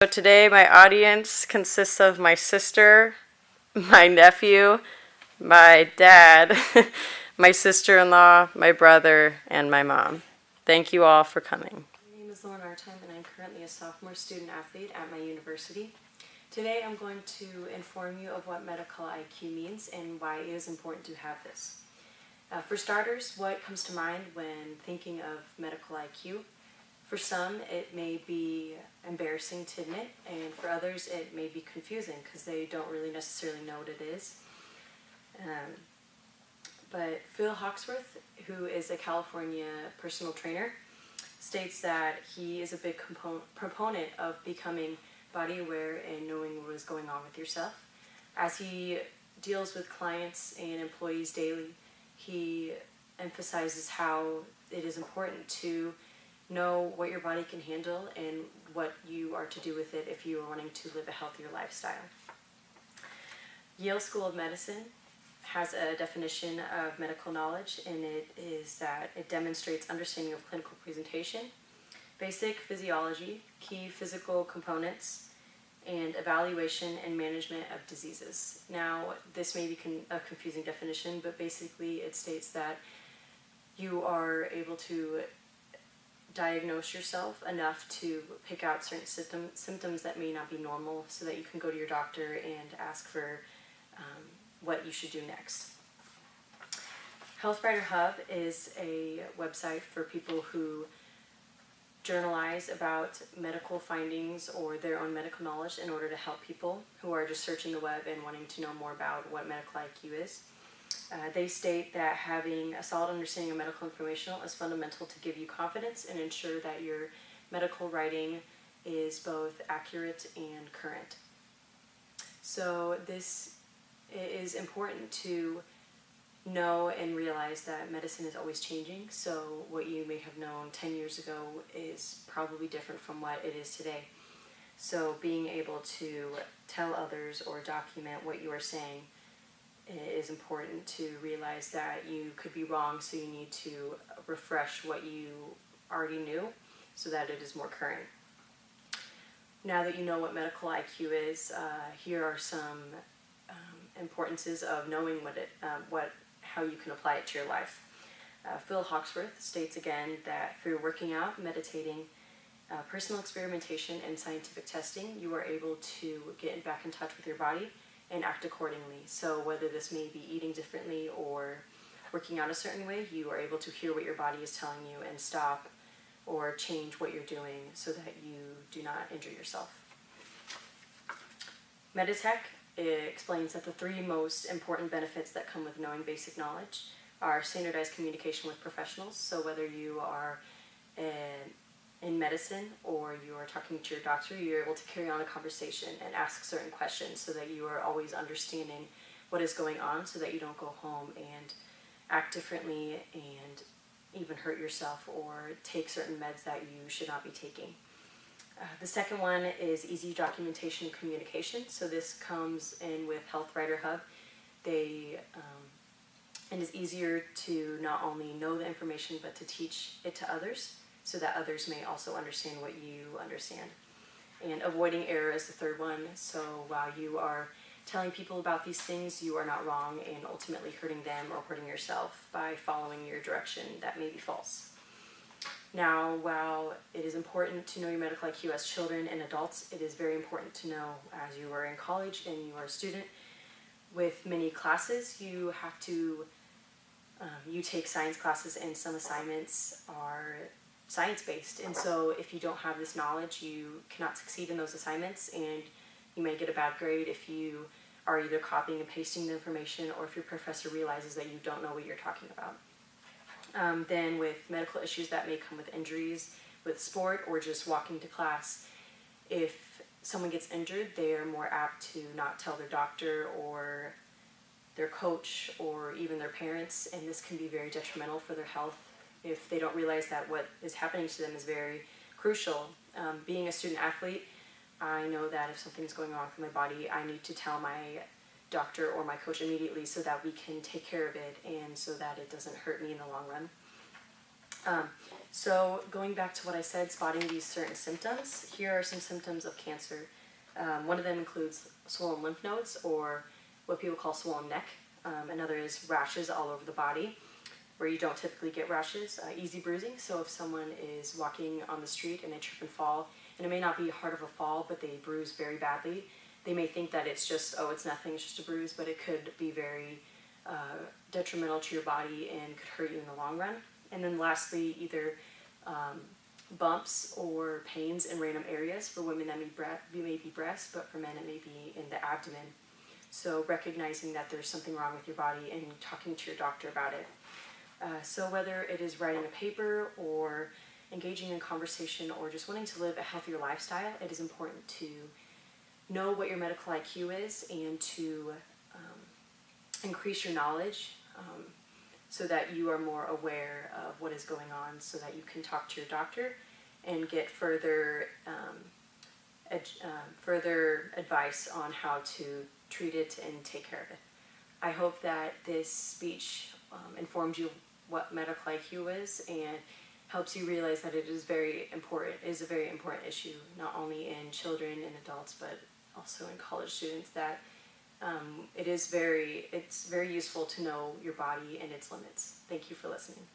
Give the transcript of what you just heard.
So today my audience consists of my sister, my nephew, my dad, my sister-in-law, my brother, and my mom. Thank you all for coming. My name is Lauren Artime, and I'm currently a sophomore student athlete at my university. Today I'm going to inform you of what medical IQ means and why it is important to have this. For starters, what comes to mind when thinking of medical IQ? For some, it may be embarrassing to admit, and for others, it may be confusing because they don't really necessarily know what it is. But Phil Hawksworth, who is a California personal trainer, states that he is a big proponent of becoming body aware and knowing what is going on with yourself. As he deals with clients and employees daily, he emphasizes how it is important to know what your body can handle and what you are to do with it if you are wanting to live a healthier lifestyle. Yale School of Medicine has a definition of medical knowledge, and it is that it demonstrates understanding of clinical presentation, basic physiology, key physical components, and evaluation and management of diseases. Now, this may be a confusing definition, but basically it states that you are able to diagnose yourself enough to pick out certain symptoms that may not be normal so that you can go to your doctor and ask for what you should do next. HealthWriter Hub is a website for people who journalize about medical findings or their own medical knowledge in order to help people who are just searching the web and wanting to know more about what medical IQ is. They state that having a solid understanding of medical information is fundamental to give you confidence and ensure that your medical writing is both accurate and current. So this is important to know and realize that medicine is always changing. So what you may have known 10 years ago is probably different from what it is today. So being able to tell others or document what you are saying, it is important to realize that you could be wrong, so you need to refresh what you already knew so that it is more current. Now that you know what medical IQ is, here are some importances of knowing how you can apply it to your life. Phil Hawksworth states again that through working out, meditating, personal experimentation, and scientific testing, you are able to get back in touch with your body and act accordingly. So whether this may be eating differently or working out a certain way, you are able to hear what your body is telling you and stop or change what you're doing so that you do not injure yourself. Meditech explains that the three most important benefits that come with knowing basic knowledge are standardized communication with professionals. So whether you are in medicine or you are talking to your doctor, you're able to carry on a conversation and ask certain questions so that you are always understanding what is going on so that you don't go home and act differently and even hurt yourself or take certain meds that you should not be taking. The second one is easy documentation and communication. So this comes in with HealthWriter Hub. It is easier to not only know the information but to teach it to others, so that others may also understand what you understand. And avoiding error is the third one. So while you are telling people about these things, you are not wrong and ultimately hurting them or hurting yourself by following your direction that may be false. Now, while it is important to know your medical IQ as children and adults, it is very important to know as you are in college and you are a student. With many classes, you have to, you take science classes, and some assignments are science-based, and so if you don't have this knowledge, you cannot succeed in those assignments, and you may get a bad grade if you are either copying and pasting the information or if your professor realizes that you don't know what you're talking about. Then with medical issues that may come with injuries, with sport, or just walking to class, if someone gets injured, they are more apt to not tell their doctor or their coach or even their parents, and this can be very detrimental for their health if they don't realize that what is happening to them is very crucial. Being a student athlete, I know that if something's going on with my body, I need to tell my doctor or my coach immediately so that we can take care of it and so that it doesn't hurt me in the long run. So going back to what I said, spotting these certain symptoms, here are some symptoms of cancer. One of them includes swollen lymph nodes, or what people call swollen neck. Another is rashes all over the body, where you don't typically get rashes. Easy bruising, so if someone is walking on the street and they trip and fall, and it may not be hard of a fall, but they bruise very badly, they may think that it's just, oh, it's nothing, it's just a bruise, but it could be very detrimental to your body and could hurt you in the long run. And then lastly, either bumps or pains in random areas. For women that may be breast, but for men it may be in the abdomen. So recognizing that there's something wrong with your body and talking to your doctor about it. So whether it is writing a paper or engaging in conversation or just wanting to live a healthier lifestyle, it is important to know what your medical IQ is and to increase your knowledge so that you are more aware of what is going on, so that you can talk to your doctor and get further advice on how to treat it and take care of it. I hope that this speech informs you what medical IQ is and helps you realize that it is very important. It is a very important issue, not only in children and adults, but also in college students. That it's very useful to know your body and its limits. Thank you for listening.